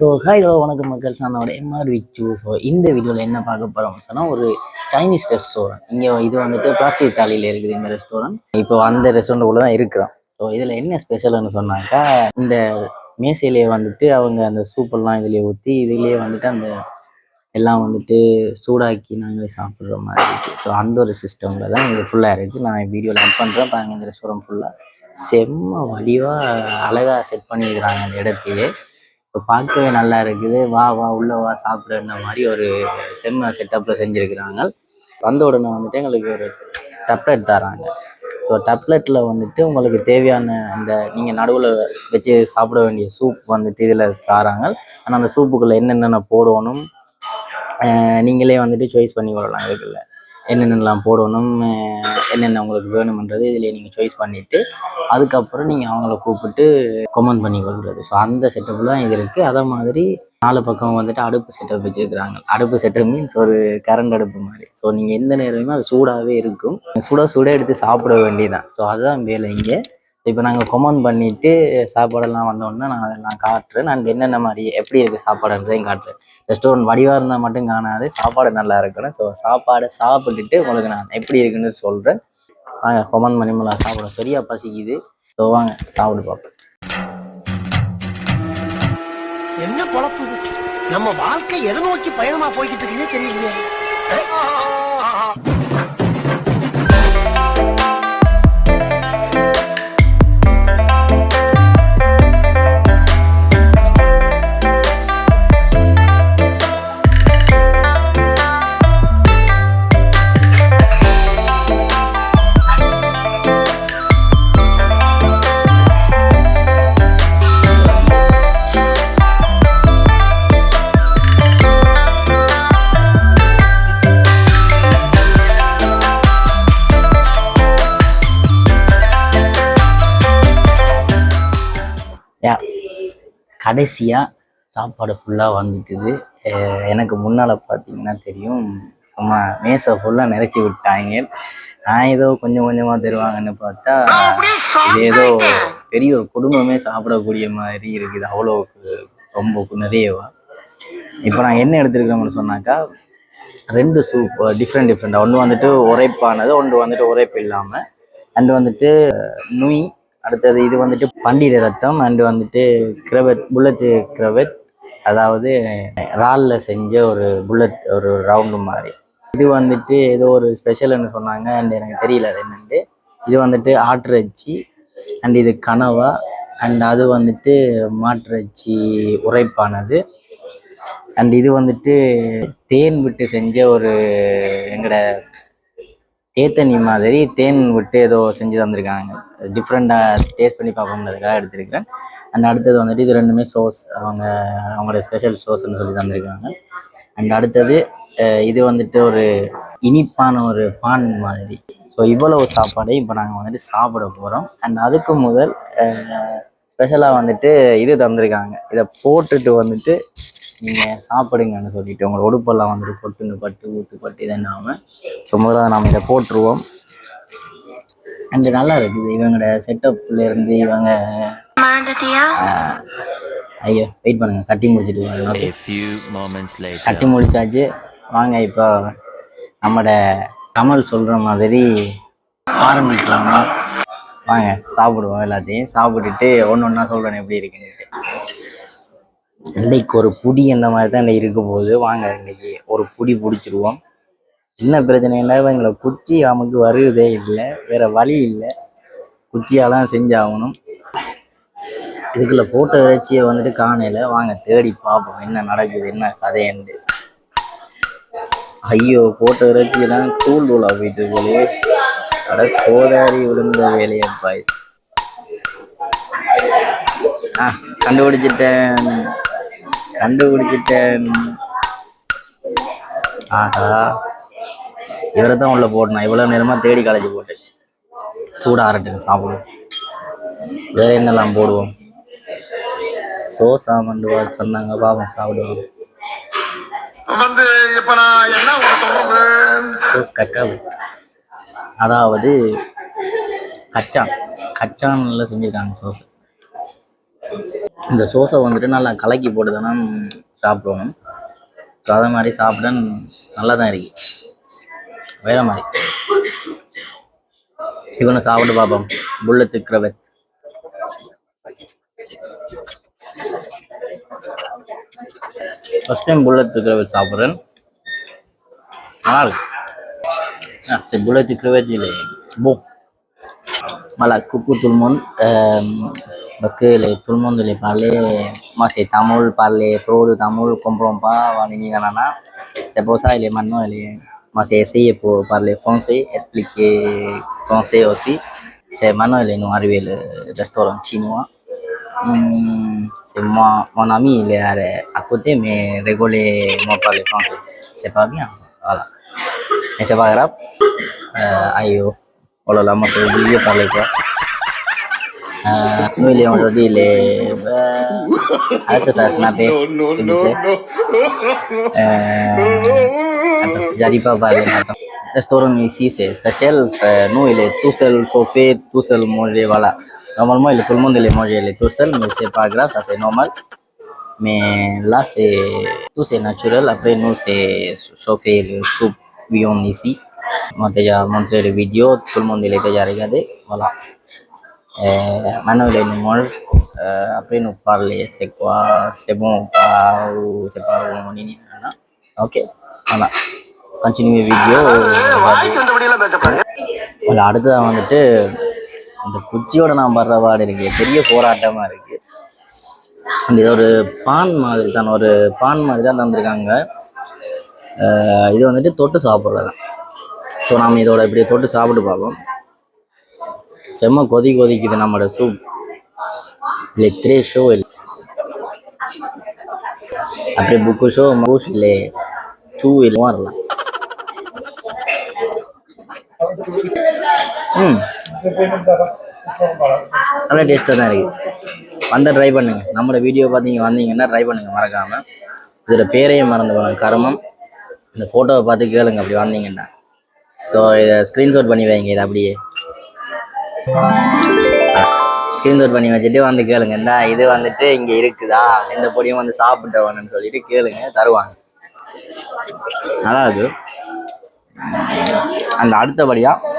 Hi வணக்கம் மக்கள், நான் எம்ஆர் விச்சு. ஸோ இந்த வீடியோவில் என்ன பார்க்க போகிறோம்னு சொன்னால், ஒரு சைனீஸ் ரெஸ்டாரண்ட். இங்கே இது வந்துட்டு பிளாஸ்டிக் தாலியில் இருக்குது இந்த ரெஸ்டாரண்ட். இப்போ அந்த ரெஸ்டாரண்ட்டுக்குள்ளே தான் இருக்கிறோம். ஸோ இதில் என்ன ஸ்பெஷல்னு சொன்னாக்கா, இந்த மேசையிலேயே வந்துட்டு அவங்க அந்த சூப்பெல்லாம் இதுலேயே ஊற்றி இதுலேயே வந்துட்டு அந்த எல்லாம் வந்துட்டு சூடாக்கி நாங்களே சாப்பிட்ற மாதிரி இருக்குது. ஸோ அந்த ஒரு சிஸ்டமில் தான் இது ஃபுல்லாக இருக்குது. நான் வீடியோவில் ஆட் பண்ணுறேன் பாருங்கள். இந்த ரெஸ்டாரண்ட் ஃபுல்லாக செம்ம வடிவாக அழகாக செட் பண்ணியிருக்கிறாங்க அந்த இடத்தையே. இப்போ பார்க்கவே நல்லா இருக்குது. வா வா உள்ளே வா சாப்பிட்ற மாதிரி ஒரு செம்ம செட்டப்பில் செஞ்சுருக்கிறாங்க. வந்த உடனே வந்துட்டு எங்களுக்கு ஒரு டப்லெட் தராங்க. ஸோ டப்லெட்டில் வந்துட்டு உங்களுக்கு தேவையான அந்த நீங்கள் நடுவில் வச்சு சாப்பிட வேண்டிய சூப் வந்துட்டு இதில் தராங்க. ஆனால் அந்த சூப்புக்குள்ளே என்னென்ன போடணும் நீங்களே வந்துட்டு சாய்ஸ் பண்ணி கொள்ளலாம். இதுக்குள்ள என்னென்னலாம் போடணும், என்னென்ன உங்களுக்கு வேணுமன்றது இதில் நீங்கள் சாய்ஸ் பண்ணிவிட்டு அதுக்கப்புறம் நீங்கள் அவங்கள கூப்பிட்டு கமெண்ட் பண்ணி கொள்வது. ஸோ அந்த செட்டப் தான் இது இருக்குது. அதே மாதிரி 4 பக்கம் வந்துட்டு அடுப்பு செட்டப் வச்சுருக்கிறாங்க. அடுப்பு செட்டப் மீன்ஸ் ஒரு கரண்ட் அடுப்பு மாதிரி. ஸோ நீங்கள் எந்த நேரமுமே அது சூடாகவே இருக்கும். சுட எடுத்து சாப்பிட வேண்டியதான். ஸோ அதுதான் வேலை இங்கே. இப்போ நாங்கள் கமெண்ட் பண்ணிவிட்டு சாப்பாடெல்லாம் வந்தோடனே நான் அதெல்லாம் காட்டுறேன். நான் என்னென்ன மாதிரி எப்படி இருக்குது சாப்பாடுன்றதையும் காட்டுறேன். ரெஸ்டாரண்ட் வடிவாக இருந்தால் மட்டும் காணாது, சாப்பாடு நல்லா இருக்கணும். ஸோ சாப்பாடை சாப்பிட்டுட்டு உங்களுக்கு நான் எப்படி இருக்குன்னு சொல்கிறேன். வாங்க கமெண்ட் பண்ணி மூலம் சாப்பிட சரியா பசிக்குது. ஸோ வாங்க சாப்பிடு பார்ப்போம். என்ன பொழப்பு நம்ம வாழ்க்கை எதை நோக்கி பயணமா போய்கிட்டு இருக்குன்னே தெரியலையே. கடைசியாக சாப்பாடு ஃபுல்லாக வந்துட்டுது. எனக்கு முன்னால் பார்த்தீங்கன்னா தெரியும், சும்மா மேசை ஃபுல்லாக நிறச்சி விட்டாங்க. நான் ஏதோ கொஞ்சம் கொஞ்சமாக தருவாங்கன்னு பார்த்தா இது ஏதோ பெரிய ஒரு குடும்பமே சாப்பிடக்கூடிய மாதிரி இருக்குது. அவ்வளோக்கு ரொம்ப நிறையவா. இப்போ நான் என்ன எடுத்துருக்கிறோம்னு சொன்னாக்கா, 2 சூப் டிஃப்ரெண்ட்டாக. ஒன்று வந்துட்டு உரைப்பானது, ஒன்று வந்துட்டு உரைப்பு இல்லாமல், அண்டு வந்துட்டு நுய். அடுத்தது இது வந்துட்டு பண்டிகை ரத்தம், அண்டு வந்துட்டு புல்லட் கிரவெட், அதாவது இறாலில் செஞ்ச ஒரு புல்லட், ஒரு ரவுண்டு மாதிரி. இது வந்துட்டு ஏதோ ஒரு ஸ்பெஷல்னு சொன்னாங்க. அண்ட் எனக்கு தெரியல அது என்னென்று. இது வந்துட்டு ஆட்டிறைச்சி, அண்ட் இது கனவா, அண்ட் அது வந்துட்டு மாட்டிறைச்சி உரைப்பானது. அண்ட் இது வந்துட்டு தேன் விட்டு செஞ்ச ஒரு எங்கட தேத்தனி மாதிரி தேன் விட்டு ஏதோ செஞ்சு தந்திருக்காங்க. டிஃப்ரெண்ட்டாக டேஸ்ட் பண்ணி பார்ப்போம்ன்றதுக்காக எடுத்திருக்கிறேன். அண்ட் அடுத்தது வந்துட்டு இது ரெண்டுமே சோஸ், அவங்களோட ஸ்பெஷல் சோஸ்ன்னு சொல்லி தந்திருக்காங்க. அண்ட் அடுத்தது இது வந்துட்டு ஒரு இனிப்பான ஒரு பான் மாதிரி. ஸோ இவ்வளவு சாப்பாடை இப்போ நாங்கள் வந்துட்டு சாப்பிட போகிறோம். அண்ட் அதுக்கு முதல் ஸ்பெஷலாக வந்துட்டு இது தந்திருக்காங்க. இதை போட்டுட்டு வந்துட்டு நீங்கள் சாப்பிடுங்கன்னு சொல்லிட்டு உங்களோட உடுப்பெல்லாம் வந்துட்டு பொட்டுன்னு பட்டு இதை நாம. ஸோ முதல்ல நாம் இதை போட்டுருவோம். அண்ட் நல்லா இருக்குது இவங்களோட செட்டப்லேருந்து. இவங்க ஐயோ வெயிட் பண்ணுங்க, கட்டி முடிச்சுட்டு கட்டி முடிச்சாச்சு. வாங்க இப்போ நம்மட கமல் சொல்கிற மாதிரி ஆரம்பிக்கலாமா? வாங்க சாப்பிடுவோம். எல்லாத்தையும் சாப்பிட்டுட்டு ஒன்று ஒன்றா சொல்கிறேன் எப்படி இருக்குன்னு. இன்னைக்கு ஒரு புடி அந்த மாதிரி தான் இன்னைக்கு இருக்க போகுது. வாங்க இன்னைக்கு ஒரு புடி பிடிச்சிருவோம். என்ன பிரச்சனைன்னா, எங்களை குச்சி நமக்கு வருவதே இல்லை, வேற வழி இல்லை, குச்சியாலாம் செஞ்சாகணும். இதுக்குள்ள போட்ட இறைச்சியை வந்துட்டு காணையில. வாங்க தேடி பார்ப்போம் என்ன நடக்குது, என்ன கதையண்டு. ஐயோ, போட்ட இறைச்சியெல்லாம் தூளாக போயிட்டு போலே. அட கோதாரி விழுந்த வேலையப்பாய். கண்டுபிடிச்சிட்டேன். ஆஹா, இவரை தான் உள்ள போடணும். இவ்வளோ நேரமாக தேடி களைச்சி போட்டு சூடாகட்டுங்க சாப்பிடுவோம். வேற என்னெல்லாம் போடுவோம்? சோசா மண்டுவா சொன்னாங்க, பாவம் சாப்பிடுவோம். சோஸ் கக்காவு, அதாவது கச்சான்ல செஞ்சுருக்காங்க சோஸ். இந்த சோஸை வந்துட்டு நல்லா கலக்கி போட்டு தானே சாப்பிடணும். ஸோ அதே மாதிரி சாப்பிட நல்லா தான் இருக்கு, வேற மாதிரி. இவனை சாப்பிட்டு பார்ப்போம். புல்லட் கிரவெட். ஃபர்ஸ்ட் டைம் புல்லட் கிரவெட் சாப்பிட்றேன். நல்லா இருக்கு. c'est bullette crevette, il est bon. Voilà, coucou tout le monde. Parce que tout le monde les parlait, moi c'est Tamoul, parler trop de Tamoul, comprends pas, c'est pour ça maintenant, moi j'ai essayé pour parler français, expliquer français aussi. C'est maintenant il est nous arrivé le restaurant chinois. C'est moi, mon ami il est à côté, mais rigoler, moi parler français, c'est pas bien. Voilà. Mais c'est pas grave. Ayo, kalau lama tu dia parler quoi. Nous il est aujourd'hui ada tak snap s'il vous plaît. Jadi pas parler maintenant. Restaurant ici c'est spécial. Nous il est tout seul chauffé, tout seul manger, voilà. Normalement tout le monde il est manger, il est tout seul, mais c'est pas grave, ça c'est normal. Mais là c'est tout c'est naturel. Après nous c'est chauffé le soupe bouillon ici. Moi déjà montré les vidéos, tout le monde il est déjà regardé, voilà. Maintenant il nous mange. Après nous parler c'est quoi, c'est bon ou pas, ou c'est pas bon, ok, voilà. Continue vidéo. அடுத்ததாக வந்துட்டு இந்த குச்சியோட நான் படுற பாடு இருக்கு, பெரிய போராட்டமா இருக்கு. இது ஒரு பான் மாதிரி தான் தந்திருக்காங்க. இது வந்துட்டு தொட்டு சாப்பிட்றதான். ஸோ நாம் இதோட இப்படி தொட்டு சாப்பிட்டு பார்ப்போம். செம்ம கொதிக்குது நம்மளோட சூப். இல்லை 3 ஷோ இல்லை அப்படியே புக்கு ஷோ மவுஸ் இல்லை 2 இல்லை வரலாம். நல்லா டேஸ்ட்டாக தான் இருக்குது. வந்து ட்ரை பண்ணுங்க. நம்மளோட வீடியோ வந்தீங்கன்னா ட்ரை பண்ணுங்க மறக்காமல். இதில் பேரையும் மறந்து போனேன், கருமம். இந்த ஃபோட்டோவை பார்த்து கேளுங்க அப்படி வந்தீங்கன்னா. ஸோ இதை ஸ்க்ரீன்ஷாட் பண்ணி வைங்க. இதை அப்படியே ஸ்க்ரீன்ஷாட் பண்ணி வச்சுட்டு வந்து கேளுங்க. இந்த இது வந்துட்டு இங்கே இருக்குதா, எந்த பொடியும் வந்து சாப்பிட்டவனு சொல்லிட்டு கேளுங்க, தருவாங்க. நல்லா இருக்கு. அந்த அடுத்தபடியாக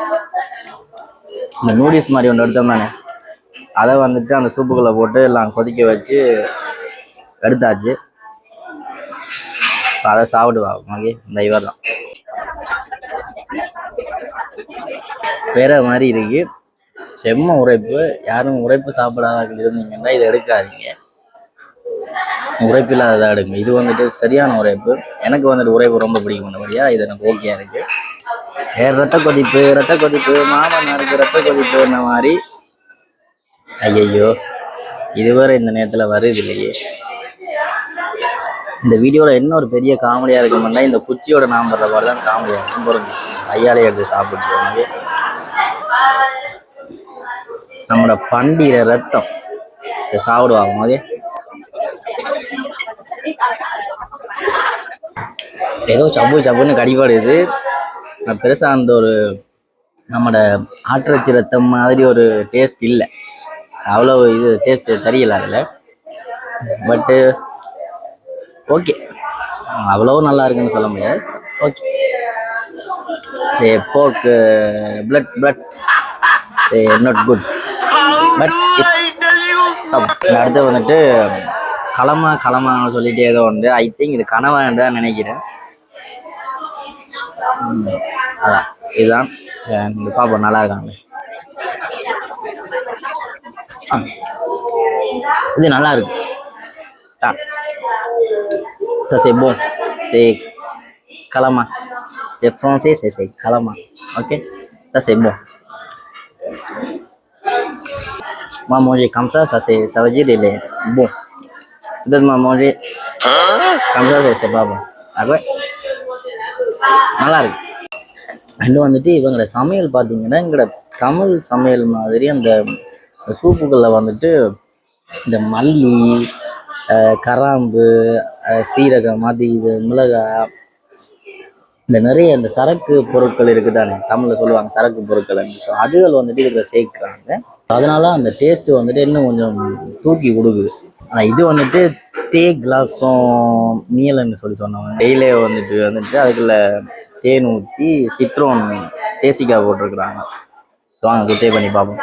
இந்த நூடுல்ஸ் மாதிரி ஒன்று எடுத்தோம் தானே, அதை வந்துட்டு அந்த சூப்புக்குள்ளே போட்டு எல்லாம் கொதிக்க வச்சு எடுத்தாச்சு. அதை சாப்பிடுவா ஓகே. இந்த இவர் தான் வேற மாதிரி இருக்கு. செம்ம உரைப்பு. யாரும் உரைப்பு சாப்பிடாத இருந்தீங்கன்னா இதை எடுக்காதீங்க, உரைப்பு இல்லாததாக எடுங்க. இது வந்துட்டு சரியான உரைப்பு. எனக்கு வந்துட்டு உரைப்பு ரொம்ப பிடிக்கும். வழியா இது எனக்கு ஓகே இருக்கு. ரத்த கொதிப்பு மாமனாருக்கு ரத்த கொதிப்பு இந்த மாதிரி. ஐயையோ, இது வேற இந்த நேரத்தில் வருது இல்லையே. இந்த வீடியோவில் என்ன ஒரு பெரிய காமெடியாக இருக்குமெண்டா, இந்த குச்சியோட நாம் வர்ற மாதிரி தான் காமெடியாக இருக்கும். பொருள் கையாலே எடுத்து சாப்பிட்டு நம்மளோட பண்டிகை ரத்தம் இதை சாப்பிடுவாங்க போதே. ஏதோ சப்புன்னு கடிபாடுது. பெருசாக அந்த ஒரு நம்மளோட ஆட்டிறைச்சி ரத்தம் மாதிரி ஒரு டேஸ்ட் இல்லை. அவ்வளோ இது டேஸ்ட் தெரியல அதில். பட்டு ஓகே, அவ்வளோ நல்லா இருக்குன்னு சொல்ல முடியாது. ஓகே, சரி. போர்க் பிளட் நாட் குட், பட் அடுத்து வந்துட்டு களமான்னு சொல்லிட்டு ஏதோ உண்டு. ஐ திங்க் இது கனவான்னு தான் நினைக்கிறேன். அதான் இதுதான் பார்ப்போம். நல்லா இருக்காங்க. இது நல்லா இருக்கு. Ça c'est bon, c'est calama, c'est français, c'est calama, ok, ça c'est bon. Moi manger comme ça veut dire il est bon. Donne-moi manger comme ça, c'est pas bon. ஆகவே நல்லா இருக்கு. இன்னும் வந்துட்டு இவங்களோட சமையல் பார்த்தீங்கன்னா எங்களோட தமிழ் சமையல் மாதிரி அந்த சூப்புகளில் வந்துட்டு இந்த மல்லி, கராம்பு, சீரகம், அது இது மிளகாய், இந்த நிறைய இந்த சரக்கு பொருட்கள் இருக்குதானே, தமிழில் சொல்லுவாங்க சரக்கு பொருட்கள். ஸோ அதுகள் வந்துட்டு இதில் சேர்க்குறாங்க. அதனால அந்த டேஸ்ட்டு வந்துட்டு இன்னும் கொஞ்சம் தூக்கி கொடுக்குது. இது வந்துட்டு தே கிளாஸும் மீல்னு சொன்னாங்க. டெய்லியே வந்துட்டு அதுக்குள்ள தேன் ஊற்றி சிட்ரோன் தேசிக்காய் போட்டிருக்குறாங்க. வாங்க குத்தே பண்ணி பார்ப்போம்.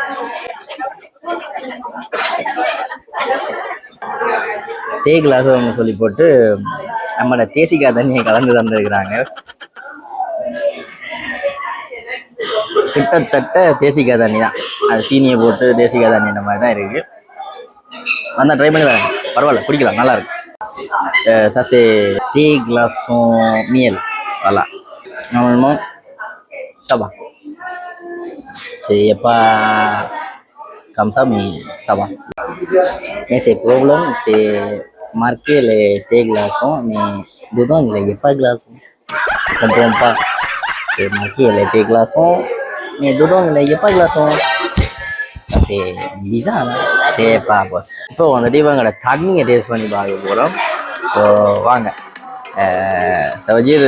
தே கிளாஸ் சொல்லி போட்டு நம்மளோட தேசிக்காய் தண்ணியை கலந்து தந்துருக்குறாங்க. கிட்டத்தட்ட தேசிக்காய் தண்ணி தான், அது சீனியை போட்டு தேசிக்காய் தண்ணி இந்த மாதிரி தான் இருக்குது. வந்தால் ட்ரை பண்ணி வரேன், பரவாயில்ல, குடிக்கலாம், நல்லா இருக்கு. சசே தே கிளாஸும் miel, voilà. Normalement, ça va. C'est pas comme ça, mais ça va. Mais c'est problème, c'est marqué les thé glaçons, mais dedans il n'y a pas de glaçons. Je comprends pas. C'est marqué les thé glaçons, mais dedans il n'y a pas de glaçons. Ça c'est bizarre, hein? C'est pas possible. இப்போ வந்துட்டு இவங்களோட தண்ணியை taste பண்ணி பார்க்க போகிறோம். So வாங்க. Ça veut dire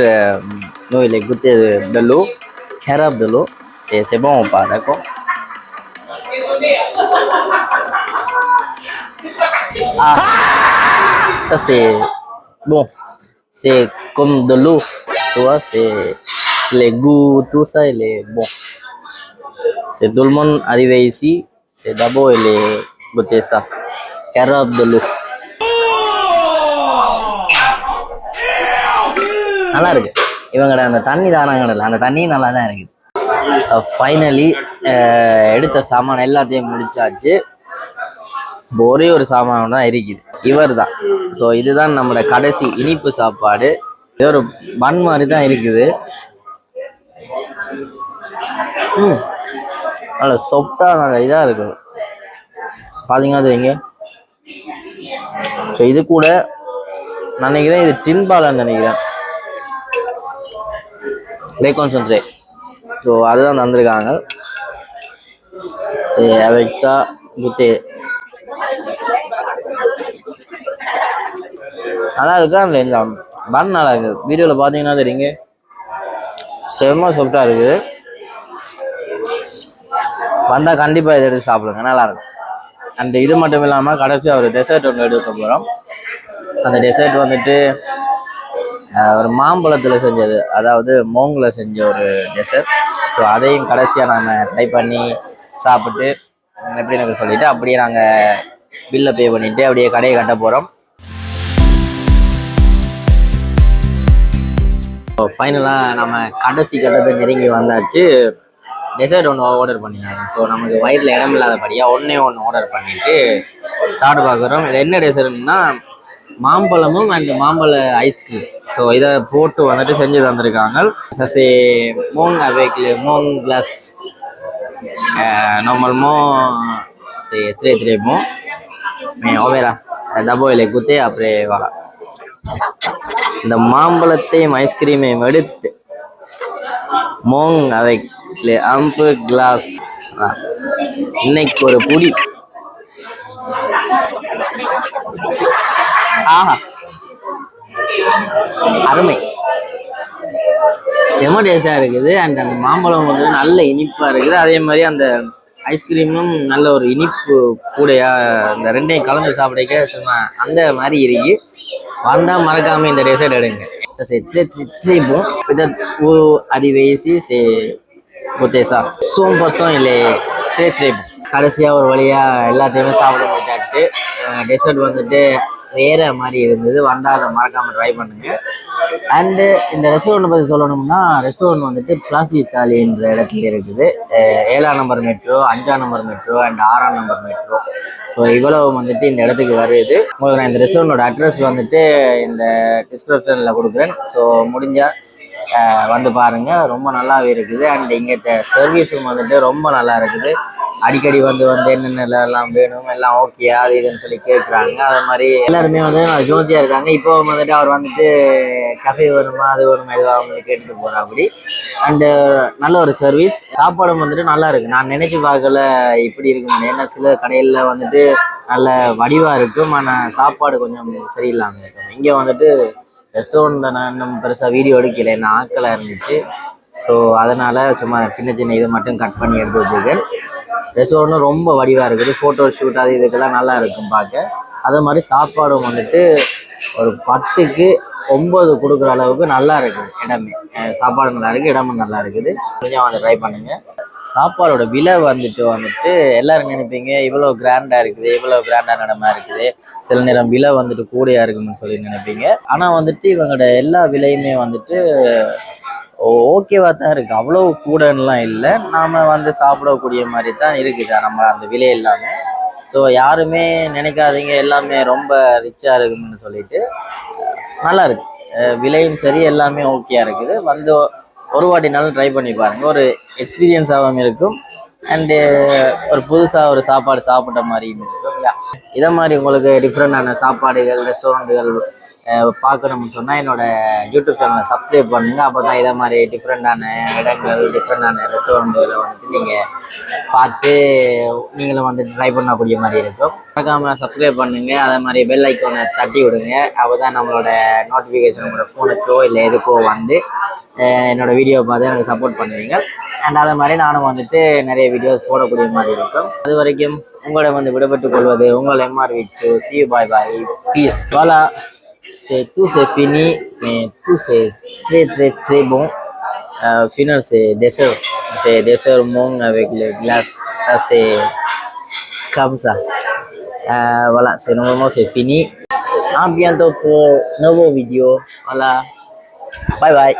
nous il est goûté de l'eau, carafe de l'eau, c'est bon ou pas, d'accord? Ah, ça c'est bon, c'est comme de l'eau, tu vois, c'est les goûts, tout ça il est bon. C'est tout le monde arrivé ici, c'est d'abord il est goûté ça, carafe de l'eau. நல்லா இருக்கு. இவங்களோட அந்த தண்ணி தானாங்கடல, அந்த தண்ணி நல்லா தான் இருக்குது. ஃபைனலி எடுத்த சாமான் எல்லாத்தையும் முடிச்சாச்சு. ஒரே ஒரு சாமான் தான் இருக்குது, இவர் தான். ஸோ இதுதான் நம்மளோட கடைசி இனிப்பு சாப்பாடு. இது ஒரு பன் மாதிரி தான் இருக்குது. நல்ல சாஃப்டா நல்ல இதாக இருக்குது பார்த்தீங்கன்னா தெரியுங்க. ஸோ இது கூட நினைக்கிறேன், இது டின்பாலன்னு நினைக்கிறேன், லே கான்சன்ட்ரேட். ஸோ அதுதான் தந்திருக்காங்க. அவெக்ஸா குட்டே நல்லா இருக்கா இல்லை, இந்த பன் நல்லா இருக்குது. வீடியோவில் பார்த்தீங்கன்னா தெரியுங்க, செம்ம சாஃப்டாக இருக்குது. வந்தால் கண்டிப்பாக இதை எடுத்து சாப்பிடுங்க, நல்லாயிருக்கும். அண்ட் இது மட்டும் இல்லாமல் கடைசியாக ஒரு டெசர்ட் ஒன்று எடுக்க போகிறோம். அந்த டெசர்ட் வந்துட்டு ஒரு மாம்பழத்தில் செஞ்சது, அதாவது மோங்கில் செஞ்ச ஒரு டெசர்ட். ஸோ அதையும் கடைசியாக நாங்கள் ட்ரை பண்ணி சாப்பிட்டு எப்படி எனக்கு சொல்லிவிட்டு அப்படியே நாங்கள் பில்லை பே பண்ணிவிட்டு அப்படியே கடையை கட்ட போகிறோம். ஸோ ஃபைனலாக நம்ம கடைசி கட்டத்தை நெருங்கி வந்தாச்சு. டெசர்ட் ஒன்று ஆர்டர் பண்ணினாங்க. ஸோ நமக்கு வயிற்றில் இடம் இல்லாதபடியாக ஒன்று ஆர்டர் பண்ணிவிட்டு சாப்பிட்டு பார்க்குறோம். இது என்ன டெசர்ட்னா மாம்பழமும் அண்ட் மாம்பழ ஐஸ்கிரீம். ஸோ இதை போட்டு வந்துட்டு செஞ்சு தந்திருக்காங்க. சே மோங் avec le mong glace. Normalement c'est très très bon, mais on verra. D'abord il est goûté, après voilà. இந்த மாம்பழத்தையும் ஐஸ்கிரீமையும் எடுத்து மோங் avec le ample glace. இன்னைக்கு ஒரு புடி. ஆஹா, அருமை, செம டேஸ்டாக இருக்குது. அண்ட் அந்த மாம்பழம் வந்து நல்ல இனிப்பாக இருக்குது. அதே மாதிரி அந்த ஐஸ்கிரீமும் நல்ல ஒரு இனிப்பு கூடையா, இந்த ரெண்டையும் கலந்து சாப்பிட சும்மா அந்த மாதிரி இருக்கு. வந்தால் மறக்காமல் இந்த டெசர்ட் எடுங்க. C'est bon. Peut-être vous arrivez ici, c'est goûter ça. 100% il est très très bon. கடைசியாக ஒரு வழியாக எல்லாத்தையுமே சாப்பிட முடியாட்டு. டெசர்ட் வந்துட்டு வேற மாதிரி இருந்தது. வந்தால் அதை மறக்காமல் ட்ரை பண்ணுங்க. அண்டு இந்த ரெஸ்டாரண்ட் பற்றி சொல்லணும்னா, ரெஸ்டாரண்ட் வந்துட்டு பிளாஸ்டிக் தாலின்ற இடத்துல இருக்குது. 7ஆம் நம்பர் மெட்ரோ, 5ஆம் நம்பர் மெட்ரோ அண்ட் 6ஆம் நம்பர் மெட்ரோ. ஸோ இவ்வளவு வந்துட்டு இந்த இடத்துக்கு வருது. உங்களுக்கு நான் இந்த ரெஸ்டாரண்டோட அட்ரஸ் வந்துட்டு இந்த டிஸ்கிரிப்ஷனில் கொடுக்குறேன். ஸோ முடிஞ்சால் வந்து பாருங்கள், ரொம்ப நல்லாவே இருக்குது. அண்ட் இங்கே சர்வீஸும் வந்துட்டு ரொம்ப நல்லா இருக்குது. அடிக்கடி வந்து என்னென்ன எல்லாம் வேணும், எல்லாம் ஓகே அது இதுன்னு சொல்லி கேட்குறாங்க. அது மாதிரி எல்லாருமே வந்து ஜோதியாக இருக்காங்க. இப்போ வந்துட்டு அவர் வந்துட்டு கஃபே வேணுமா அது வேணுமா எதுவாக வந்து கேட்டுட்டு போகிறா அப்படி. அண்டு நல்ல ஒரு சர்வீஸ். சாப்பாடும் வந்துட்டு நல்லா இருக்குது. நான் நினச்சி பார்க்கல இப்படி இருக்குங்க. ஏன்னா சில கடையில் வந்துட்டு நல்ல வடிவாக இருக்கும், ஆனால் சாப்பாடு கொஞ்சம் சரியில்லாமல் இருக்கும். இங்கே வந்துட்டு ரெஸ்டாரண்ட்டில் நான் இன்னும் பெருசாக வீடியோ எடுக்கலை, என்ன ஆக்கலாக இருந்துச்சு. ஸோ அதனால் சும்மா சின்ன சின்ன இதை மட்டும் கட் பண்ணி எடுத்து வச்சுருக்கேன். ரெஸ்டாரண்ட்டும் ரொம்ப வடிவாக இருக்குது. ஃபோட்டோ ஷூட் அது இதுக்கெல்லாம் நல்லா இருக்கும் பார்க்க. அதே மாதிரி சாப்பாடும் வந்துட்டு ஒரு 10க்கு 9 கொடுக்குற அளவுக்கு நல்லா இருக்குது இடமே. சாப்பாடு நல்லா இருக்குது, இடமும் நல்லா இருக்குது. கொஞ்சம் வந்து ட்ரை பண்ணுங்க. சாப்பாடோட விலை வந்துட்டு எல்லாரும் நினைப்பீங்க இவ்வளோ கிராண்டாக இருக்குது, இவ்வளோ கிராண்டான இடமா இருக்குது, சில நேரம் விலை வந்துட்டு கூடையாக இருக்குன்னு சொல்லி நினைப்பீங்க. ஆனால் வந்துட்டு இவங்களோட எல்லா விலையுமே வந்துட்டு ஓகேவா தான் இருக்குது, அவ்வளோ கூடன்னுலாம் இல்லை. நாம் வந்து சாப்பிடக்கூடிய மாதிரி தான் இருக்குது நம்ம அந்த விலை எல்லாமே. ஸோ யாருமே நினைக்காதீங்க எல்லாமே ரொம்ப ரிச்சாக இருக்குன்னு சொல்லிட்டு. நல்லா இருக்கு, விலையும் சரி எல்லாமே ஓகேயா இருக்குது. வந்து ஒரு வாட்டினாலும் ட்ரை பண்ணி பாருங்க, ஒரு எக்ஸ்பீரியன்ஸாகவும் இருக்கும். அண்டு ஒரு புதுசாக ஒரு சாப்பாடு சாப்பிட்ட மாதிரியும் இருக்கும். இதை மாதிரி உங்களுக்கு டிஃப்ரெண்டான சாப்பாடுகள் ரெஸ்டாரண்ட்டுகள் பார்க்கணும்னு சொன்னால் என்னோட யூடியூப் சேனலை சப்ஸ்கிரைப் பண்ணுங்கள். அப்போ தான் இதை மாதிரி டிஃப்ரெண்டான இடங்கள் டிஃப்ரெண்டான ரெஸ்டாரண்ட்டுகளை வந்துட்டு நீங்கள் பார்த்து நீங்களும் வந்து ட்ரை பண்ணக்கூடிய மாதிரி இருக்கும். மறக்காமல் சப்ஸ்கிரைப் பண்ணுங்கள். அதே மாதிரி பெல் ஐக்கானை தட்டி விடுங்க. அப்போ தான் நம்மளோட நோட்டிஃபிகேஷன் உங்களோட ஃபோனுக்கோ இல்லை எதுக்கோ வந்து என்னோட வீடியோ பார்த்து எனக்கு சப்போர்ட் பண்ணுவீங்க. அண்ட் அதே மாதிரி நானும் வந்துட்டு நிறைய வீடியோஸ் போடக்கூடிய மாதிரி இருக்கும். அது வரைக்கும் உங்களை வந்து விடுபட்டுக் கொள்வது உங்கள் MR Vichu. See you, bye bye, peace. Voilà, c'est fini, mais tout c'est très très très bon. Final c'est dessert mon avec le glace. Ça c'est comme ça. Voilà, c'est normalement c'est fini. À bientôt pour nouveau vidéo. Voilà, bye bye.